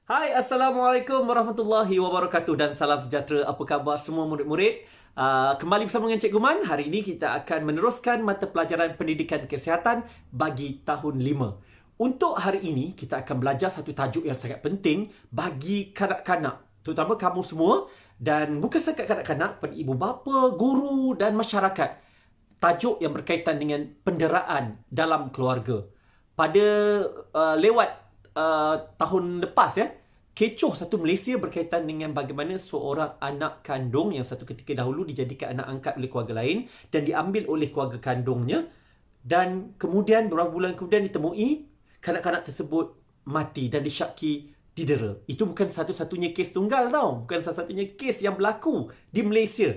Hai, Assalamualaikum warahmatullahi wabarakatuh dan salam sejahtera. Apa khabar semua murid-murid? Kembali bersama dengan Cikgu Man. Hari ini kita akan meneruskan mata pelajaran pendidikan kesihatan bagi tahun 5. Untuk hari ini, kita akan belajar satu tajuk yang sangat penting bagi kanak-kanak, terutama kamu semua, dan bukan sahaja kanak-kanak, pada ibu bapa, guru dan masyarakat. Tajuk yang berkaitan dengan penderaan dalam keluarga. Pada lewat tahun lepas kecoh satu Malaysia berkaitan dengan bagaimana seorang anak kandung yang satu ketika dahulu dijadikan anak angkat oleh keluarga lain dan diambil oleh keluarga kandungnya, dan kemudian beberapa bulan kemudian ditemui kanak-kanak tersebut mati dan disyaki didera. Itu bukan satu-satunya kes tunggal tau. Bukan satu-satunya kes yang berlaku di Malaysia.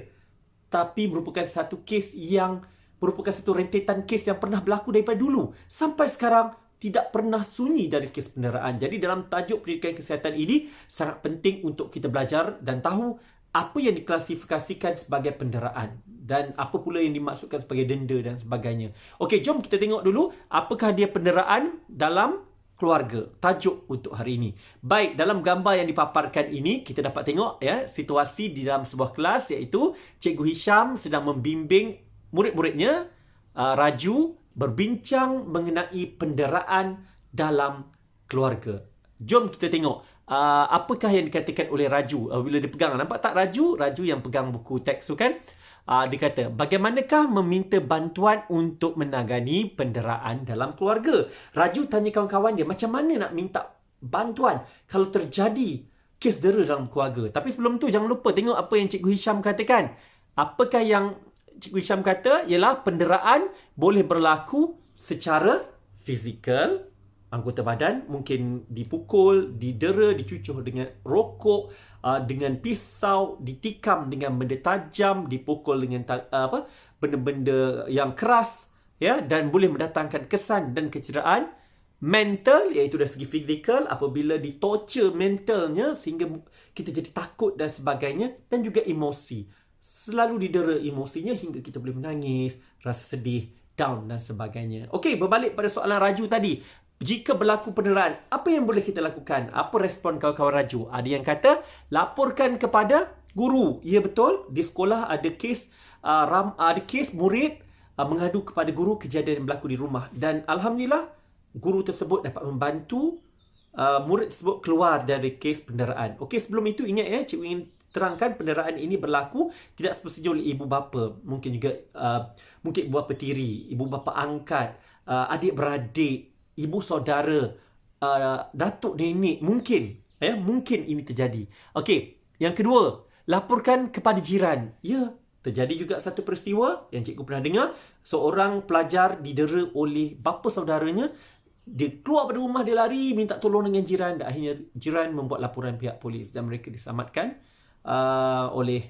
Tapi merupakan satu kes yang merupakan satu rentetan kes yang pernah berlaku daripada dulu. Sampai sekarang tidak pernah sunyi dari kes penderaan. Jadi dalam tajuk pendidikan kesihatan ini sangat penting untuk kita belajar dan tahu apa yang diklasifikasikan sebagai penderaan dan apa pula yang dimaksudkan sebagai denda dan sebagainya. Okey, jom kita tengok dulu apakah dia penderaan dalam keluarga. Tajuk untuk hari ini. Baik, dalam gambar yang dipaparkan ini kita dapat tengok situasi di dalam sebuah kelas, iaitu Cikgu Hisham sedang membimbing murid-muridnya Raju berbincang mengenai penderaan dalam keluarga. Jom kita tengok apakah yang dikatakan oleh Raju bila dia pegang. Nampak tak Raju? Raju yang pegang buku teks tu kan? Dia kata, bagaimanakah meminta bantuan untuk menangani penderaan dalam keluarga? Raju tanya kawan-kawan dia, macam mana nak minta bantuan kalau terjadi kes dera dalam keluarga? Tapi sebelum tu, jangan lupa tengok apa yang Cikgu Hisham katakan. Apakah yang Cikgu Hisham kata ialah penderaan boleh berlaku secara fizikal, anggota badan mungkin dipukul, didera, dicucuh dengan rokok, dengan pisau, ditikam dengan benda tajam, dipukul dengan benda-benda yang keras, dan boleh mendatangkan kesan dan kecederaan. Mental, iaitu dari segi fizikal, apabila ditorture mentalnya sehingga kita jadi takut dan sebagainya, dan juga emosi. Selalu didera emosinya hingga kita boleh menangis, rasa sedih, down dan sebagainya. Okey, berbalik pada soalan Raju tadi. Jika berlaku penderaan, apa yang boleh kita lakukan? Apa respon kawan-kawan Raju? Ada yang kata, laporkan kepada guru. Ya, betul. Di sekolah ada kes murid mengadu kepada guru kejadian yang berlaku di rumah. Dan Alhamdulillah, guru tersebut dapat membantu murid tersebut keluar dari kes penderaan. Okey, sebelum itu ingat cikgu ingin terangkan penderaan ini berlaku tidak semestinya oleh ibu bapa, mungkin juga mungkin ibu bapa tiri, ibu bapa angkat, adik-beradik, ibu saudara, datuk nenek, mungkin ini terjadi. Okey, yang kedua, laporkan kepada jiran. Ya, terjadi juga satu peristiwa yang cikgu pernah dengar, seorang pelajar didera oleh bapa saudaranya. Dia keluar pada rumah, dia lari minta tolong dengan jiran, dan akhirnya jiran membuat laporan pihak polis dan mereka diselamatkan oleh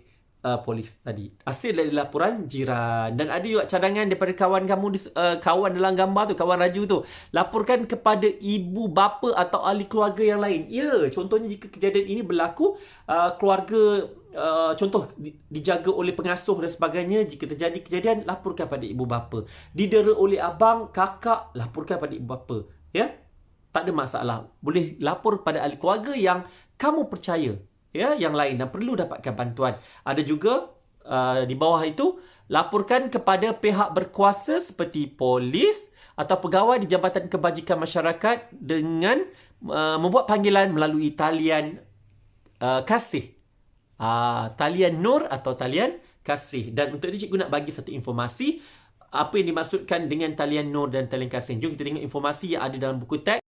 polis tadi. Hasil dari laporan jiran. Dan ada juga cadangan daripada kawan kamu, kawan dalam gambar tu, kawan Raju tu. Laporkan kepada ibu bapa atau ahli keluarga yang lain. Ya, contohnya jika kejadian ini berlaku, keluarga contoh dijaga oleh pengasuh dan sebagainya, jika terjadi kejadian, laporkan pada ibu bapa. Didera oleh abang, kakak, laporkan pada ibu bapa. Ya, tak ada masalah. Boleh lapor pada ahli keluarga yang kamu percaya, yang lain, dan perlu dapatkan bantuan. Ada juga di bawah itu, laporkan kepada pihak berkuasa seperti polis atau pegawai di Jabatan Kebajikan Masyarakat dengan membuat panggilan melalui talian kasih. Talian Nur atau talian kasih. Dan untuk itu cikgu nak bagi satu informasi apa yang dimaksudkan dengan talian Nur dan talian kasih. Jom kita tengok informasi yang ada dalam buku teks.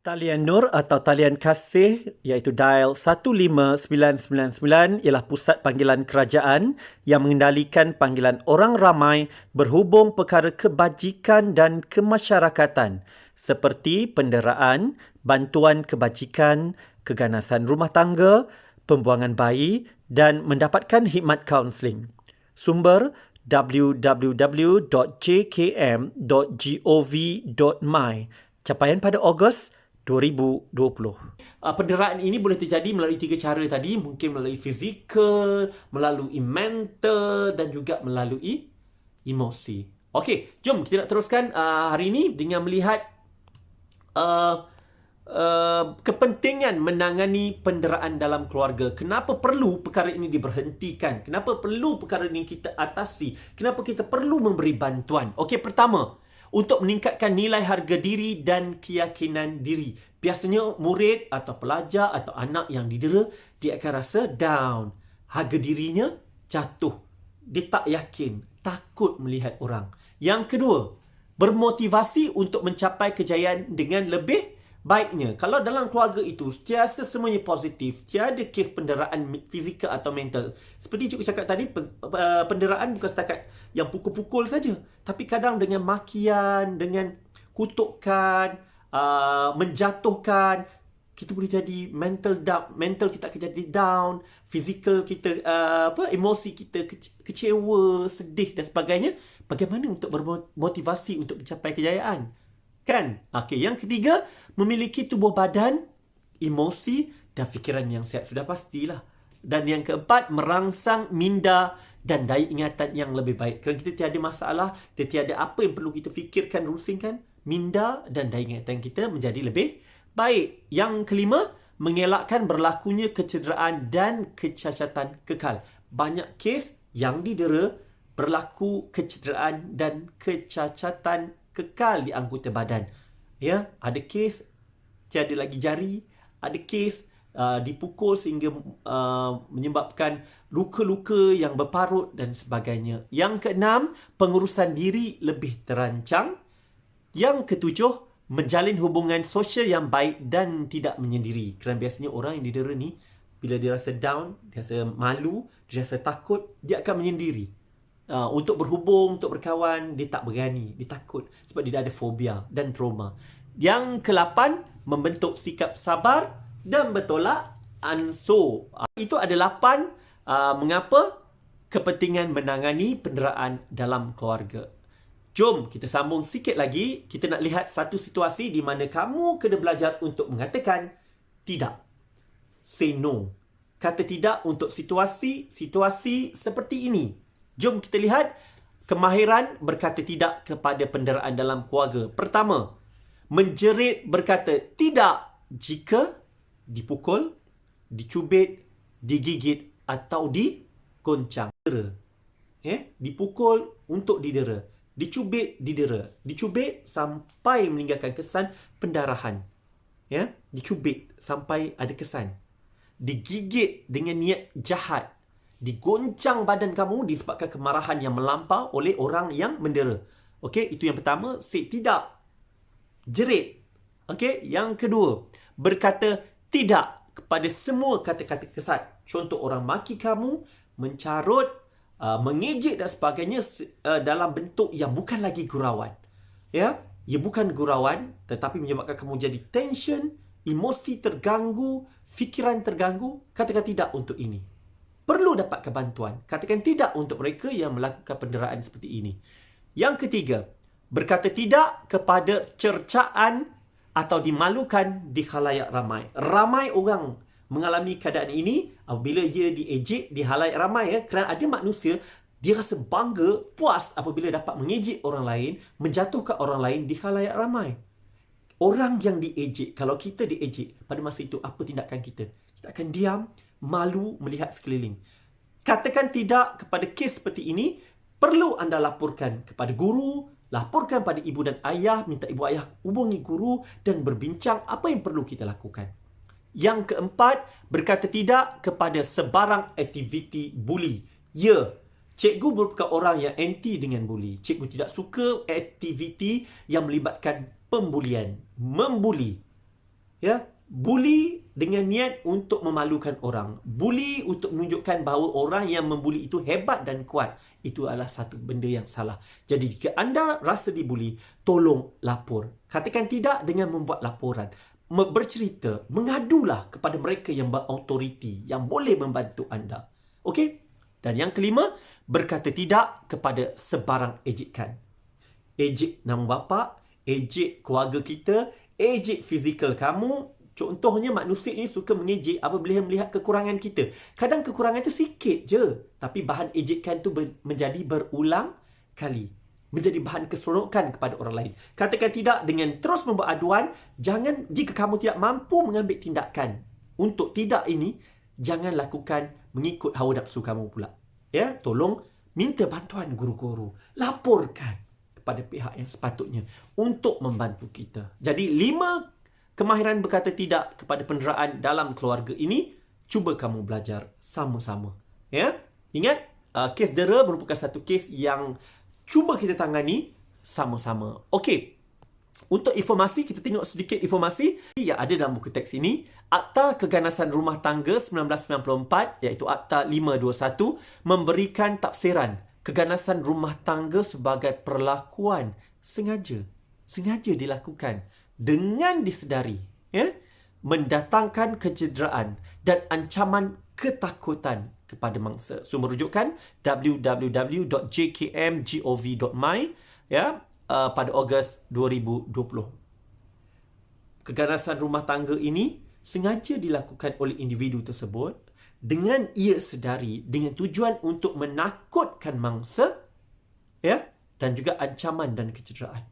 Talian Nur atau talian kasih, iaitu dial 15999, ialah pusat panggilan kerajaan yang mengendalikan panggilan orang ramai berhubung perkara kebajikan dan kemasyarakatan seperti penderaan, bantuan kebajikan, keganasan rumah tangga, pembuangan bayi dan mendapatkan khidmat kaunseling. Sumber www.jkm.gov.my. Capaian pada Ogos 2020. Penderaan ini boleh terjadi melalui 3 cara tadi. Mungkin melalui fizikal, melalui mental dan juga melalui emosi. Okey, jom kita nak teruskan hari ini dengan melihat kepentingan menangani penderaan dalam keluarga. Kenapa perlu perkara ini diberhentikan? Kenapa perlu perkara ini kita atasi? Kenapa kita perlu memberi bantuan? Okey, pertama, untuk meningkatkan nilai harga diri dan keyakinan diri. Biasanya murid atau pelajar atau anak yang didera, dia akan rasa down. Harga dirinya jatuh. Dia tak yakin, takut melihat orang. Yang kedua, bermotivasi untuk mencapai kejayaan dengan lebih baiknya. Kalau dalam keluarga itu sentiasa semuanya positif, tiada kes penderaan fizikal atau mental. Seperti cikgu cakap tadi, penderaan bukan setakat yang pukul-pukul saja, tapi kadang dengan makian, dengan kutukan, menjatuhkan, kita boleh jadi mental down, mental kita akan jadi down, fizikal kita emosi kita kecewa, sedih dan sebagainya. Bagaimana untuk bermotivasi untuk mencapai kejayaan? Kan? Okey, yang ketiga, memiliki tubuh badan, emosi dan fikiran yang sihat. Sudah pastilah. Dan yang keempat, merangsang minda dan daya ingatan yang lebih baik. Kerana kita tiada masalah, tiada apa yang perlu kita fikirkan, rusingkan, minda dan daya ingatan kita menjadi lebih baik. Yang kelima, mengelakkan berlakunya kecederaan dan kecacatan kekal. Banyak kes yang didera berlaku kecederaan dan kecacatan kekal di anggota badan. Ya, ada kes tiada lagi jari, ada kes dipukul sehingga menyebabkan luka-luka yang berparut dan sebagainya. Yang keenam, pengurusan diri lebih terancang. Yang ketujuh, menjalin hubungan sosial yang baik dan tidak menyendiri. Kerana biasanya orang yang didera ni, bila dia rasa down, dia rasa malu, dia rasa takut, dia akan menyendiri. Untuk berhubung, untuk berkawan, dia tak berani, dia takut sebab dia ada fobia dan trauma. Yang ke-8, membentuk sikap sabar dan bertolak ansur. Itu ada 8 mengapa kepentingan menangani penderaan dalam keluarga. Jom kita sambung sikit lagi. Kita nak lihat satu situasi di mana kamu kena belajar untuk mengatakan tidak. Say no. Kata tidak untuk situasi seperti ini. Jom kita lihat kemahiran berkata tidak kepada penderaan dalam keluarga. Pertama, menjerit berkata tidak jika dipukul, dicubit, digigit atau digoncang. Dipukul untuk didera. Dicubit, didera. Dicubit sampai meninggalkan kesan pendarahan. Dicubit sampai ada kesan. Digigit dengan niat jahat. Digoncang badan kamu disebabkan kemarahan yang melampau oleh orang yang mendera. Okey, itu yang pertama, say tidak. Jerit. Okey, yang kedua, berkata tidak kepada semua kata-kata kesat. Contoh, orang maki kamu, mencarut, mengejek dan sebagainya dalam bentuk yang bukan lagi gurauan. Ia bukan gurauan, tetapi menyebabkan kamu jadi tension, emosi terganggu, fikiran terganggu. Katakan tidak untuk ini. Perlu dapatkan bantuan. Katakan tidak untuk mereka yang melakukan penderaan seperti ini. Yang ketiga, berkata tidak kepada cercaan atau dimalukan di khalayak ramai. Ramai orang mengalami keadaan ini apabila ia diejek di khalayak ramai. Kerana ada manusia, dia rasa bangga, puas apabila dapat mengejek orang lain, menjatuhkan orang lain di khalayak ramai. Orang yang diejek, kalau kita diejek, pada masa itu apa tindakan kita? Kita akan diam, malu melihat sekeliling. Katakan tidak kepada kes seperti ini. Perlu anda laporkan kepada guru, laporkan pada ibu dan ayah, minta ibu ayah hubungi guru dan berbincang apa yang perlu kita lakukan. Yang keempat, berkata tidak kepada sebarang aktiviti buli. Ya, cikgu merupakan orang yang anti dengan buli. Cikgu tidak suka aktiviti yang melibatkan pembulian, membuli. Buli dengan niat untuk memalukan orang. Buli untuk menunjukkan bahawa orang yang membuli itu hebat dan kuat. Itu adalah satu benda yang salah. Jadi jika anda rasa dibuli, tolong lapor. Katakan tidak dengan membuat laporan. Bercerita, mengadulah kepada mereka yang berautoriti, yang boleh membantu anda. Okey? Dan yang kelima, berkata tidak kepada sebarang ejekan. Ejek nama bapa, ejek keluarga kita, ejek fizikal kamu. Contohnya manusia ini suka mengejek apabila melihat kekurangan kita. Kadang kekurangan itu sikit je, tapi bahan ejekan itu menjadi berulang kali. menjadi bahan keseronokan kepada orang lain. Katakan tidak dengan terus membuat aduan. Jangan, jika kamu tidak mampu mengambil tindakan untuk tidak ini, jangan lakukan mengikut hawa nafsu kamu pula. Ya, tolong minta bantuan guru-guru. Laporkan kepada pihak yang sepatutnya untuk membantu kita. Jadi 5 kemahiran berkata tidak kepada penderaan dalam keluarga ini, cuba kamu belajar sama-sama. Ya, ingat, kes dera merupakan satu kes yang cuba kita tangani sama-sama. Okey. Untuk informasi, kita tengok sedikit informasi yang ada dalam buku teks ini. Akta Keganasan Rumah Tangga 1994, iaitu Akta 521, memberikan tafsiran keganasan rumah tangga sebagai perlakuan sengaja dilakukan dengan disedari, ya, mendatangkan kecederaan dan ancaman ketakutan kepada mangsa. Sumber rujukan www.jkmgov.my, ya, pada Ogos 2020. Keganasan rumah tangga ini sengaja dilakukan oleh individu tersebut dengan ia sedari, dengan tujuan untuk menakutkan mangsa, ya, dan juga ancaman dan kecederaan.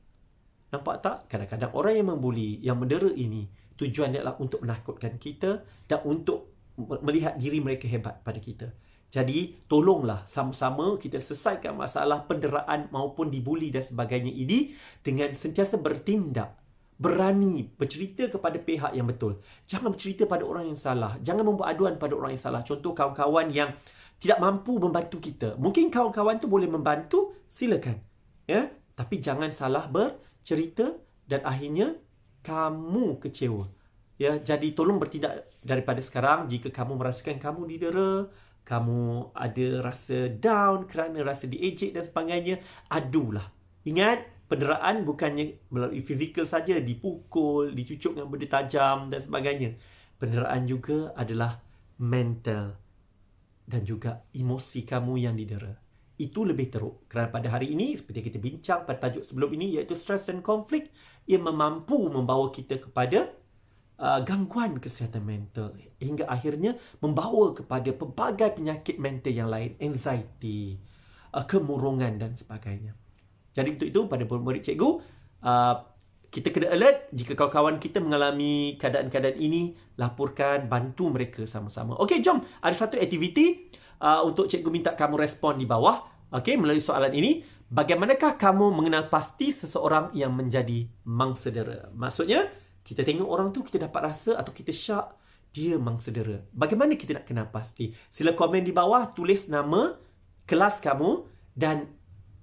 Nampak tak? Kadang-kadang orang yang membuli, yang mendera ini, tujuannya adalah untuk menakutkan kita dan untuk melihat diri mereka hebat pada kita. Jadi, tolonglah sama-sama kita selesaikan masalah penderaan maupun dibuli dan sebagainya ini dengan sentiasa bertindak, berani bercerita kepada pihak yang betul. Jangan bercerita pada orang yang salah. Jangan membuat aduan pada orang yang salah. Contoh, kawan-kawan yang tidak mampu membantu kita. Mungkin kawan-kawan tu boleh membantu, silakan. Ya, tapi jangan salah bercerita dan akhirnya kamu kecewa. Ya, jadi tolong bertindak daripada sekarang. Jika kamu merasakan kamu didera, kamu ada rasa down kerana rasa diejek dan sebagainya, adulah. Ingat, penderaan bukannya melalui fizikal saja, dipukul, dicucuk dengan benda tajam dan sebagainya. Penderaan juga adalah mental dan juga emosi kamu yang didera. Itu lebih teruk. Kerana pada hari ini, seperti kita bincang pada tajuk sebelum ini, iaitu stres dan konflik, ia mampu membawa kita kepada gangguan kesihatan mental hingga akhirnya membawa kepada pelbagai penyakit mental yang lain, anxiety, kemurungan dan sebagainya. Jadi untuk itu, pada murid cikgu, kita kena alert. Jika kawan-kawan kita mengalami keadaan-keadaan ini, laporkan, bantu mereka sama-sama. Okey, jom. Ada satu aktiviti untuk cikgu minta kamu respon di bawah. Okey, melalui soalan ini. Bagaimanakah kamu mengenal pasti seseorang yang menjadi mangsa dera? Maksudnya, kita tengok orang tu, kita dapat rasa atau kita syak dia mangsa dera. Bagaimana kita nak kenal pasti? Sila komen di bawah, tulis nama, kelas kamu dan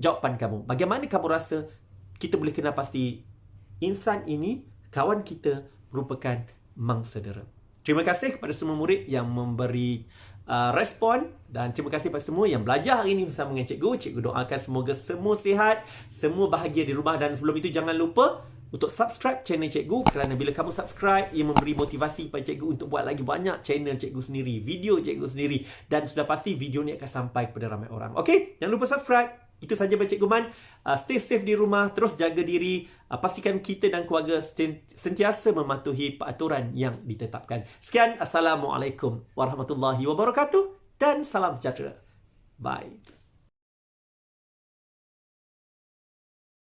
jawapan kamu. Bagaimana kamu rasa kita boleh kenal pasti insan ini, kawan kita, merupakan mangsa dera? Terima kasih kepada semua murid yang memberi respon dan terima kasih kepada semua yang belajar hari ini bersama dengan cikgu. Cikgu doakan semoga semua sihat, semua bahagia di rumah, dan sebelum itu jangan lupa untuk subscribe channel cikgu, kerana bila kamu subscribe, ia memberi motivasi kepada cikgu untuk buat lagi banyak channel cikgu sendiri, video cikgu sendiri, dan sudah pasti video ni akan sampai kepada ramai orang. Okey, jangan lupa subscribe. Itu saja dari Cikgu Man. Stay safe di rumah, terus jaga diri, pastikan kita dan keluarga sentiasa mematuhi peraturan yang ditetapkan. Sekian, Assalamualaikum warahmatullahi wabarakatuh dan salam sejahtera. Bye.